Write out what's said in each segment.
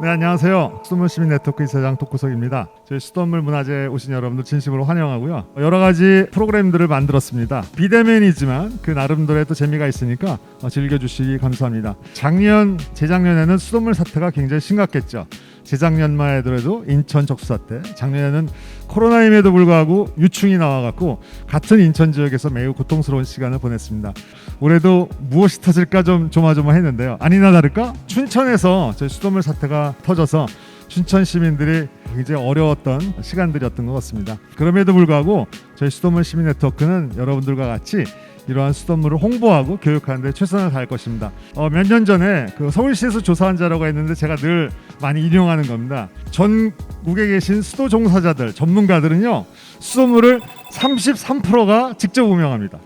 네, 안녕하세요. 수돗물 시민 네트워크 이사장 독구석입니다. 저희 수돗물 문화제에 오신 여러분들 진심으로 환영하고요. 여러 가지 프로그램들을 만들었습니다. 비대면이지만 그 나름대로의 또 재미가 있으니까 즐겨주시기 감사합니다. 작년, 재작년에는 수돗물 사태가 굉장히 심각했죠. 재작년만 해도 인천 적수 사태, 작년에는 코로나임에도 불구하고 유충이 나와갖고 같은 인천 지역에서 매우 고통스러운 시간을 보냈습니다. 올해도 무엇이 터질까 좀 조마조마했는데요. 아니나 다를까 춘천에서 저희 수돗물 사태가 터져서 춘천 시민들이 굉장히 어려웠던 시간들이었던 것 같습니다. 그럼에도 불구하고 저희 수돗물 시민 네트워크는 여러분들과 같이 이러한 수돗물을 홍보하고 교육하는 데 최선을 다할 것입니다. 몇 년 전에 그 서울시에서 조사한 자료가 있는데 제가 늘 많이 인용하는 겁니다. 전국에 계신 수도 종사자들, 전문가들은요, 수돗물을 33%가 직접 운영합니다.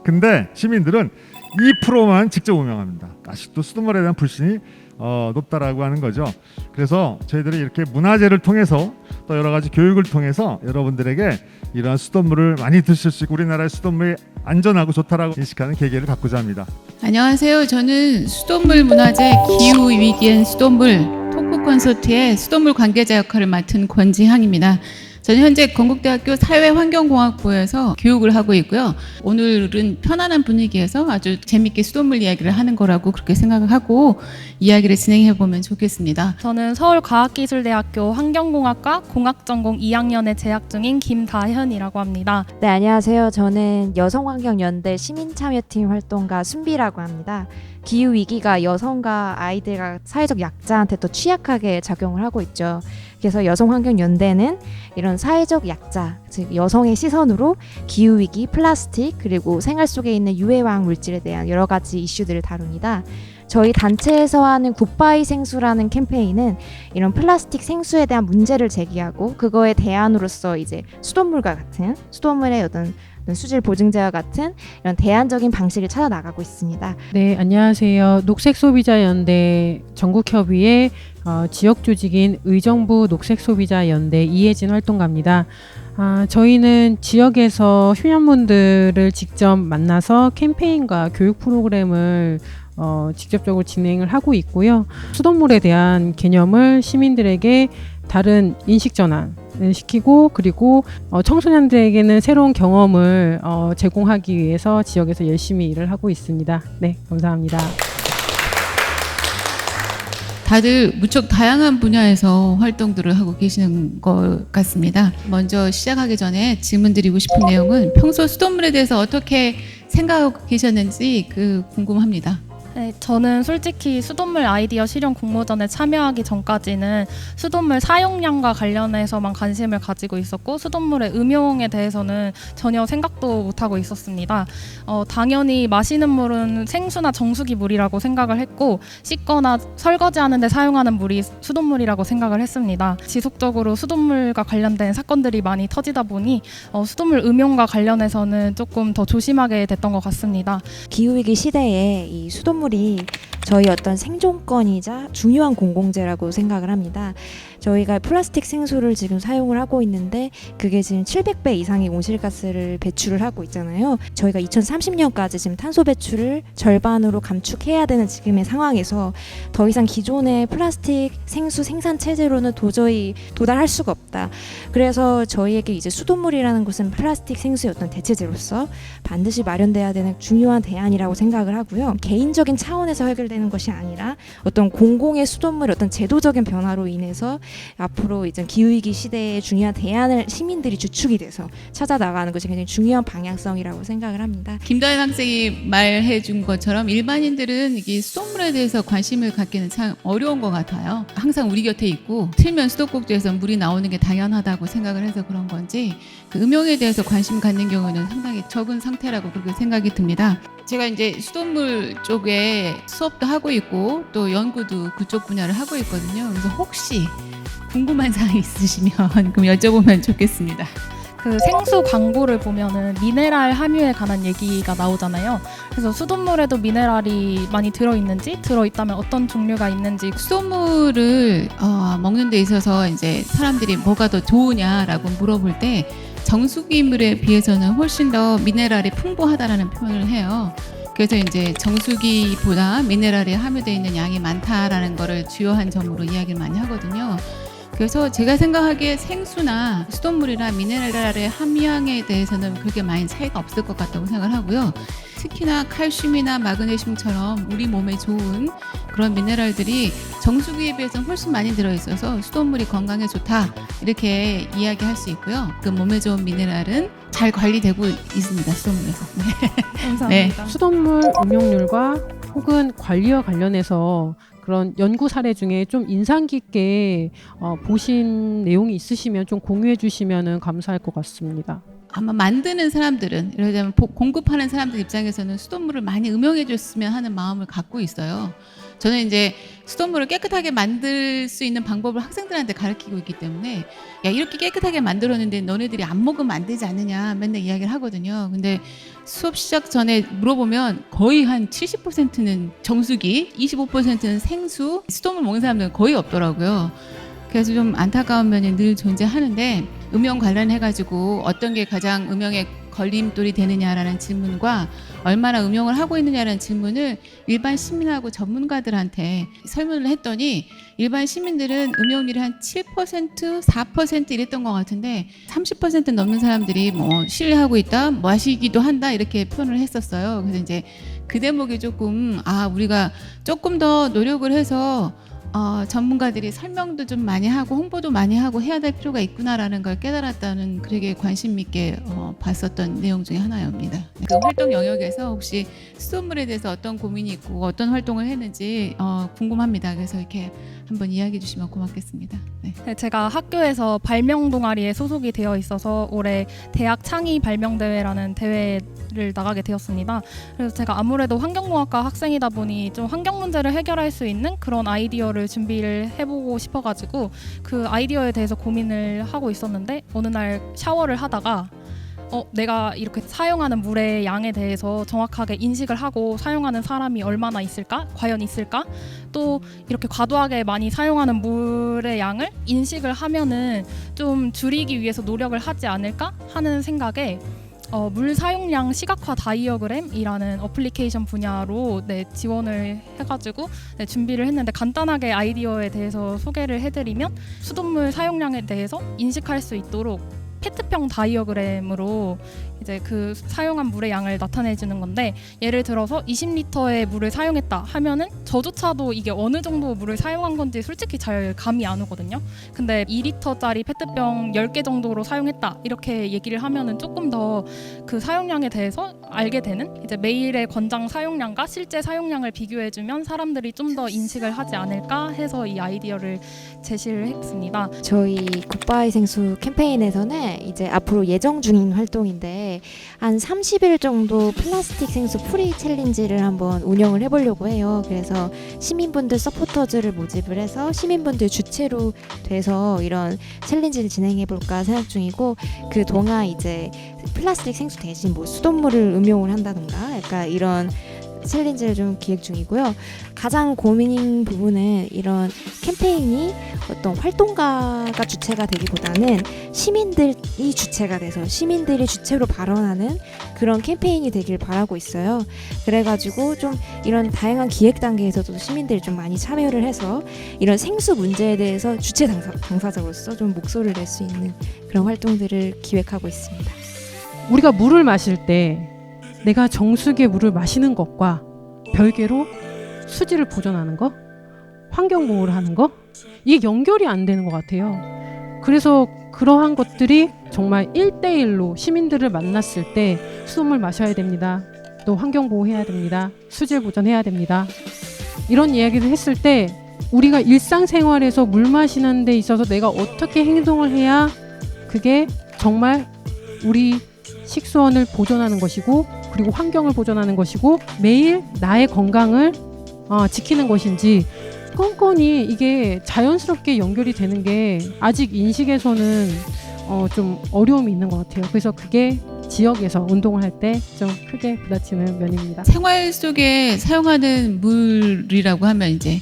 근데 시민들은 2%만 직접 운영합니다. 아직도 수돗물에 대한 불신이 높다라고 하는 거죠. 그래서 저희들이 이렇게 문화제를 통해서 또 여러 가지 교육을 통해서 여러분들에게 이러한 수돗물을 많이 드실 수 있고 우리나라의 수돗물이 안전하고 좋다라고 인식하는 계기를 갖고자 합니다. 안녕하세요. 저는 수돗물 문화제 기후 위기엔 수돗물 토크 콘서트의 수돗물 관계자 역할을 맡은 권지향입니다. 저는 현재 건국대학교 사회환경공학부에서 교육을 하고 있고요. 오늘은 편안한 분위기에서 아주 재밌게 수돗물 이야기를 하는 거라고 그렇게 생각을 하고 이야기를 진행해 보면 좋겠습니다. 저는 서울과학기술대학교 환경공학과 공학전공 2학년에 재학 중인 김다현이라고 합니다. 네, 안녕하세요. 저는 여성환경연대 시민참여팀 활동가 순비라고 합니다. 기후위기가 여성과 아이들과 사회적 약자한테 더 취약하게 작용을 하고 있죠. 그래서 여성환경연대는 이런 사회적 약자, 즉 여성의 시선으로 기후위기, 플라스틱, 그리고 생활 속에 있는 유해화학 물질에 대한 여러 가지 이슈들을 다룹니다. 저희 단체에서 하는 굿바이 생수라는 캠페인은 이런 플라스틱 생수에 대한 문제를 제기하고 그거에 대안으로서 이제 수돗물과 같은 수돗물의 어떤 수질 보증제와 같은 이런 대안적인 방식을 찾아 나가고 있습니다. 네, 안녕하세요. 녹색소비자연대 전국협의회 지역 조직인 의정부 녹색소비자연대 이혜진 활동가입니다. 저희는 지역에서 휴년분들을 직접 만나서 캠페인과 교육 프로그램을 직접적으로 진행을 하고 있고요. 수돗물에 대한 개념을 시민들에게 다른 인식 전환을 시키고 그리고 청소년들에게는 새로운 경험을 제공하기 위해서 지역에서 열심히 일을 하고 있습니다. 네, 감사합니다. 다들 무척 다양한 분야에서 활동들을 하고 계시는 것 같습니다. 먼저 시작하기 전에 질문 드리고 싶은 내용은 평소 수돗물에 대해서 어떻게 생각하고 계셨는지 궁금합니다. 네, 저는 솔직히 수돗물 아이디어 실현 공모전에 참여하기 전까지는 수돗물 사용량과 관련해서만 관심을 가지고 있었고 수돗물의 음용에 대해서는 전혀 생각도 못하고 있었습니다. 당연히 마시는 물은 생수나 정수기 물이라고 생각을 했고 씻거나 설거지하는 데 사용하는 물이 수돗물이라고 생각을 했습니다. 지속적으로 수돗물과 관련된 사건들이 많이 터지다 보니 수돗물 음용과 관련해서는 조금 더 조심하게 됐던 것 같습니다. 기후위기 시대에 이 수돗물이 저희 어떤 생존권이자 중요한 공공재라고 생각을 합니다. 저희가 플라스틱 생수를 지금 사용을 하고 있는데 그게 지금 700배 이상의 온실가스를 배출을 하고 있잖아요. 저희가 2030년까지 지금 탄소 배출을 절반으로 감축해야 되는 지금의 상황에서 더 이상 기존의 플라스틱 생수 생산 체제로는 도저히 도달할 수가 없다. 그래서 저희에게 이제 수돗물이라는 것은 플라스틱 생수의 어떤 대체제로서 반드시 마련돼야 되는 중요한 대안이라고 생각을 하고요. 개인적인 차원에서 해결되는 것이 아니라 어떤 공공의 수돗물의 어떤 제도적인 변화로 인해서 앞으로 이제 기후위기 시대에 중요한 대안을 시민들이 주축이 돼서 찾아 나가는 것이 굉장히 중요한 방향성이라고 생각을 합니다. 김다현 학생이 말해 준 것처럼 일반인들은 이게 수돗물에 대해서 관심을 갖기는 참 어려운 것 같아요. 항상 우리 곁에 있고 틀면 수도꼭지에서 물이 나오는 게 당연하다고 생각을 해서 그런 건지 그 음용에 대해서 관심 갖는 경우는 상당히 적은 상태라고 그렇게 생각이 듭니다. 제가 이제 수돗물 쪽에 수업도 하고 있고 또 연구도 그쪽 분야를 하고 있거든요. 그래서 혹시 궁금한 사항이 있으시면 그럼 여쭤보면 좋겠습니다. 그 생수 광고를 보면은 미네랄 함유에 관한 얘기가 나오잖아요. 그래서 수돗물에도 미네랄이 많이 들어있는지, 들어있다면 어떤 종류가 있는지. 수돗물을 먹는 데 있어서 이제 사람들이 뭐가 더 좋으냐라고 물어볼 때 정수기 물에 비해서는 훨씬 더 미네랄이 풍부하다라는 표현을 해요. 그래서 이제 정수기보다 미네랄이 함유되어 있는 양이 많다라는 거를 주요한 점으로 이야기를 많이 하거든요. 그래서 제가 생각하기에 생수나 수돗물이나 미네랄의 함유량에 대해서는 그렇게 많이 차이가 없을 것 같다고 생각을 하고요. 특히나 칼슘이나 마그네슘처럼 우리 몸에 좋은 그런 미네랄들이 정수기에 비해서는 훨씬 많이 들어있어서 수돗물이 건강에 좋다 이렇게 이야기할 수 있고요. 그 몸에 좋은 미네랄은 잘 관리되고 있습니다. 수돗물에서. 감사합니다. 수돗물 음용률과 혹은 관리와 관련해서 그런 연구 사례 중에 좀 인상 깊게 보신 내용이 있으시면 좀 공유해 주시면 감사할 것 같습니다. 아마 만드는 사람들은 예를 들면 공급하는 사람들 입장에서는 수돗물을 많이 음용해 줬으면 하는 마음을 갖고 있어요. 저는 이제 수돗물을 깨끗하게 만들 수 있는 방법을 학생들한테 가르치고 있기 때문에 야 이렇게 깨끗하게 만들었는데 너네들이 안 먹으면 안 되지 않느냐 맨날 이야기를 하거든요. 근데 수업 시작 전에 물어보면 거의 한 70%는 정수기, 25%는 생수, 수돗물 먹는 사람들은 거의 없더라고요. 그래서 좀 안타까운 면이 늘 존재하는데 음용 관련해가지고 어떤 게 가장 음용에 걸림돌이 되느냐라는 질문과 얼마나 음용을 하고 있느냐라는 질문을 일반 시민하고 전문가들한테 설문을 했더니 일반 시민들은 음용률이 한 7%, 4% 이랬던 것 같은데 30% 넘는 사람들이 뭐 신뢰하고 있다, 마시기도 한다 이렇게 표현을 했었어요. 그래서 이제 그 대목이 조금 우리가 조금 더 노력을 해서 전문가들이 설명도 좀 많이 하고 홍보도 많이 하고 해야 될 필요가 있구나라는 걸 깨달았다는 되게 관심 있게 봤었던 내용 중에 하나입니다. 그 활동 영역에서 혹시 수돗물에 대해서 어떤 고민이 있고 어떤 활동을 했는지 궁금합니다. 그래서 이렇게 한번 이야기해 주시면 고맙겠습니다. 네. 네, 제가 학교에서 발명 동아리에 소속이 되어 있어서 올해 대학 창의 발명 대회라는 대회를 나가게 되었습니다. 그래서 제가 아무래도 환경공학과 학생이다 보니 좀 환경 문제를 해결할 수 있는 그런 아이디어를 준비를 해보고 싶어가지고 그 아이디어에 대해서 고민을 하고 있었는데 어느 날 샤워를 하다가 내가 이렇게 사용하는 물의 양에 대해서 정확하게 인식을 하고 사용하는 사람이 얼마나 있을까? 과연 있을까? 또 이렇게 과도하게 많이 사용하는 물의 양을 인식을 하면은 좀 줄이기 위해서 노력을 하지 않을까 하는 생각에 물 사용량 시각화 다이어그램이라는 어플리케이션 분야로 지원을 해가지고 준비를 했는데 간단하게 아이디어에 대해서 소개를 해드리면 수돗물 사용량에 대해서 인식할 수 있도록 페트병 다이어그램으로 이제 그 사용한 물의 양을 나타내 주는 건데 예를 들어서 20리터의 물을 사용했다 하면은 저조차도 이게 어느 정도 물을 사용한 건지 솔직히 잘 감이 안 오거든요. 근데 2리터짜리 페트병 10개 정도로 사용했다 이렇게 얘기를 하면은 조금 더 그 사용량에 대해서 알게 되는 이제 매일의 권장 사용량과 실제 사용량을 비교해 주면 사람들이 좀 더 인식을 하지 않을까 해서 이 아이디어를 제시를 했습니다. 저희 굿바이 생수 캠페인에서는 이제 앞으로 예정 중인 활동인데 한 30일 정도 플라스틱 생수 프리 챌린지를 한번 운영을 해보려고 해요. 그래서 시민분들 서포터즈를 모집을 해서 시민분들 주체로 돼서 이런 챌린지를 진행해볼까 생각 중이고 그 동안 이제 플라스틱 생수 대신 뭐 수돗물을 음용을 한다던가 약간 이런 챌린지를 좀 기획 중이고요. 가장 고민인 부분은 이런 캠페인이 어떤 활동가가 주체가 되기보다는 시민들이 주체가 돼서 시민들이 주체로 발언하는 그런 캠페인이 되길 바라고 있어요. 그래가지고 좀 이런 다양한 기획 단계에서도 시민들이 좀 많이 참여를 해서 이런 생수 문제에 대해서 주체 당사자로서 좀 목소리를 낼 수 있는 그런 활동들을 기획하고 있습니다. 우리가 물을 마실 때 내가 정수기의 물을 마시는 것과 별개로 수질을 보존하는 것, 환경보호를 하는 것, 이게 연결이 안 되는 것 같아요. 그래서 그러한 것들이 정말 1대1로 시민들을 만났을 때 수돗물 마셔야 됩니다. 또 환경보호해야 됩니다. 수질 보존해야 됩니다. 이런 이야기를 했을 때 우리가 일상생활에서 물 마시는 데 있어서 내가 어떻게 행동을 해야 그게 정말 우리 식수원을 보존하는 것이고 그리고 환경을 보존하는 것이고 매일 나의 건강을 지키는 것인지 건건이 이게 자연스럽게 연결이 되는 게 아직 인식에서는 좀 어려움이 있는 것 같아요. 그래서 그게 지역에서 운동을 할 때 좀 크게 부딪히는 면입니다. 생활 속에 사용하는 물이라고 하면 이제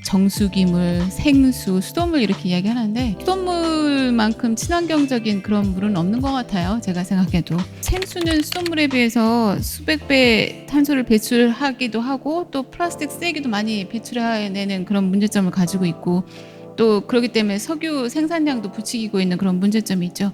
정수기물, 생수, 수돗물 이렇게 이야기하는데 수돗물만큼 친환경적인 그런 물은 없는 것 같아요. 제가 생각해도 생수는 수돗물에 비해서 수백 배 탄소를 배출하기도 하고 또 플라스틱 쓰레기도 많이 배출해내는 그런 문제점을 가지고 있고 또 그렇기 때문에 석유 생산량도 부추기고 있는 그런 문제점이 있죠.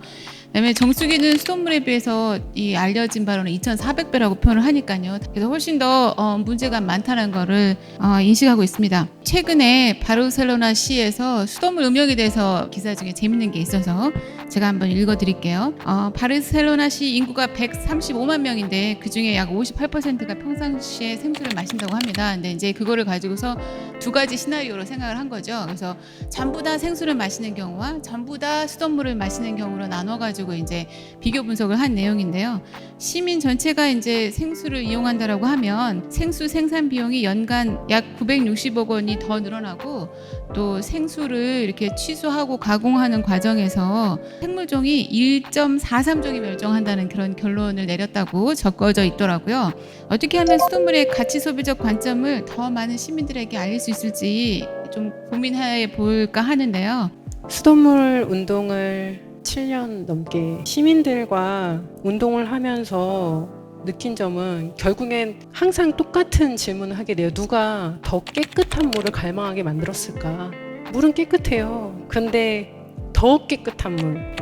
그다음에 정수기는 수돗물에 비해서 이 알려진 바로는 2,400배라고 표현을 하니까요. 그래서 훨씬 더 문제가 많다는 거를 인식하고 있습니다. 최근에 바르셀로나 시에서 수돗물 음용에 대해서 기사 중에 재밌는 게 있어서 제가 한번 읽어드릴게요. 바르셀로나시 인구가 135만 명인데 그 중에 약 58%가 평상시에 생수를 마신다고 합니다. 근데 이제 그거를 가지고서 두 가지 시나리오로 생각을 한 거죠. 그래서 전부 다 생수를 마시는 경우와 전부 다 수돗물을 마시는 경우로 나눠가지고 이제 비교 분석을 한 내용인데요. 시민 전체가 이제 생수를 이용한다라고 하면 생수 생산 비용이 연간 약 960억 원이 더 늘어나고 또 생수를 이렇게 취수하고 가공하는 과정에서 생물종이 1.43종이 멸종한다는 그런 결론을 내렸다고 적어져 있더라고요. 어떻게 하면 수돗물의 가치 소비적 관점을 더 많은 시민들에게 알릴 수 있을지 좀 고민해 볼까 하는데요. 수돗물 운동을 7년 넘게 시민들과 운동을 하면서 느낀 점은 결국엔 항상 똑같은 질문을 하게 돼요. 누가 더 깨끗한 물을 갈망하게 만들었을까? 물은 깨끗해요. 근데 더 깨끗한 물,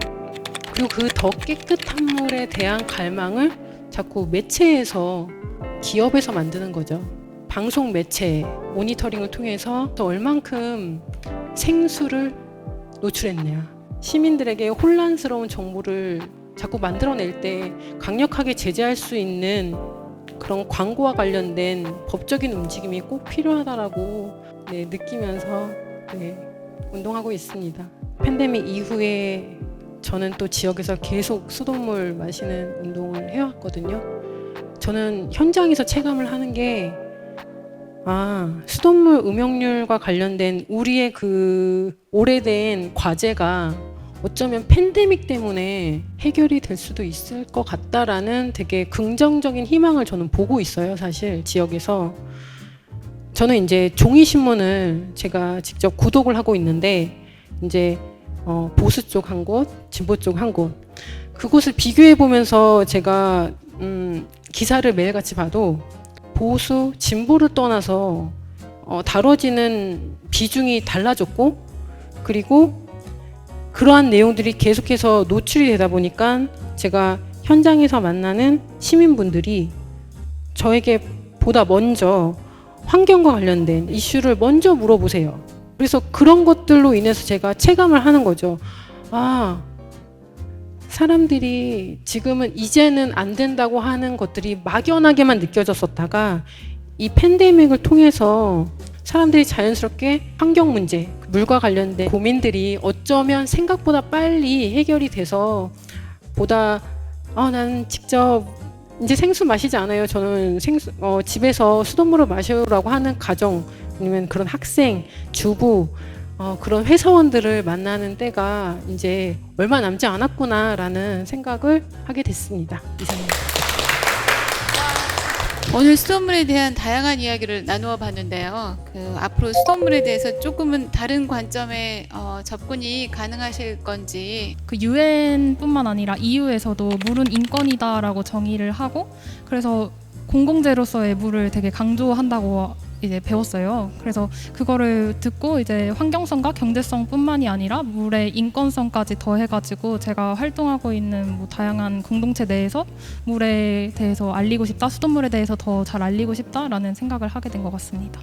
그리고 그 더 깨끗한 물에 대한 갈망을 자꾸 매체에서, 기업에서 만드는 거죠. 방송 매체 모니터링을 통해서 또 얼만큼 생수를 노출했냐, 시민들에게 혼란스러운 정보를 자꾸 만들어낼 때 강력하게 제재할 수 있는 그런 광고와 관련된 법적인 움직임이 꼭 필요하다라고 느끼면서 운동하고 있습니다. 팬데믹 이후에 저는 또 지역에서 계속 수돗물 마시는 운동을 해왔거든요. 저는 현장에서 체감을 하는 게 수돗물 음용률과 관련된 우리의 그 오래된 과제가 어쩌면 팬데믹 때문에 해결이 될 수도 있을 것 같다라는 되게 긍정적인 희망을 저는 보고 있어요. 사실 지역에서 저는 이제 종이신문을 제가 직접 구독을 하고 있는데 이제 보수 쪽 한 곳, 진보 쪽 한 곳, 그곳을 비교해 보면서 제가 기사를 매일같이 봐도 보수, 진보를 떠나서 다뤄지는 비중이 달라졌고, 그리고 그러한 내용들이 계속해서 노출이 되다 보니까 제가 현장에서 만나는 시민분들이 저에게 보다 먼저 환경과 관련된 이슈를 먼저 물어보세요. 그래서 그런 것들로 인해서 제가 체감을 하는 거죠. 사람들이 지금은 이제는 안 된다고 하는 것들이 막연하게만 느껴졌었다가 이 팬데믹을 통해서 사람들이 자연스럽게 환경 문제, 물과 관련된 고민들이 어쩌면 생각보다 빨리 해결이 돼서 보다 나는 직접 이제 생수 마시지 않아요. 저는 집에서 수돗물을 마시라고 하는 가정, 아니면 그런 학생, 주부, 그런 회사원들을 만나는 때가 이제 얼마 남지 않았구나라는 생각을 하게 됐습니다. 이상입니다. 오늘 수돗물에 대한 다양한 이야기를 나누어 봤는데요. 앞으로 수돗물에 대해서 조금은 다른 관점의 접근이 가능하실 건지. 그 유엔뿐만 아니라 EU에서도 물은 인권이다라고 정의를 하고, 그래서 공공재로서의 물을 되게 강조한다고 이제 배웠어요. 그래서 그거를 듣고 이제 환경성과 경제성뿐만이 아니라 물의 인권성까지 더해가지고 제가 활동하고 있는 다양한 공동체 내에서 물에 대해서 알리고 싶다, 수돗물에 대해서 더 잘 알리고 싶다라는 생각을 하게 된 것 같습니다.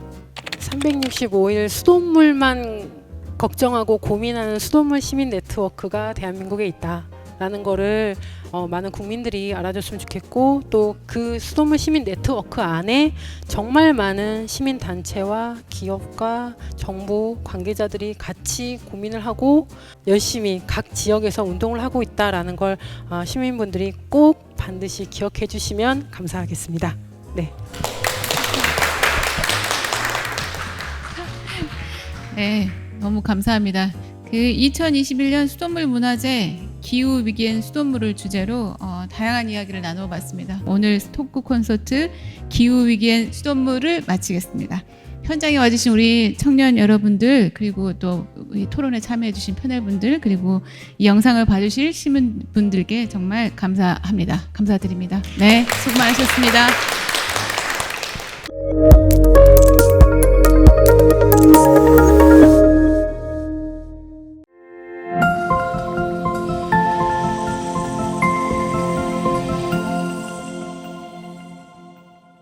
365일 수돗물만 걱정하고 고민하는 수돗물 시민 네트워크가 대한민국에 있다라는 거를 많은 국민들이 알아줬으면 좋겠고, 또 그 수돗물 시민 네트워크 안에 정말 많은 시민 단체와 기업과 정부 관계자들이 같이 고민을 하고 열심히 각 지역에서 운동을 하고 있다라는 걸 시민분들이 꼭 반드시 기억해 주시면 감사하겠습니다. 네. 네, 너무 감사합니다. 2021년 수돗물 문화제 기후 위기엔 수돗물을 주제로 다양한 이야기를 나누어 봤습니다. 오늘 토크 콘서트 기후 위기엔 수돗물을 마치겠습니다. 현장에 와주신 우리 청년 여러분들, 그리고 또 이 토론에 참여해주신 패널분들, 그리고 이 영상을 봐주실 시민분들께 정말 감사합니다. 감사드립니다. 네, 수고 많으셨습니다.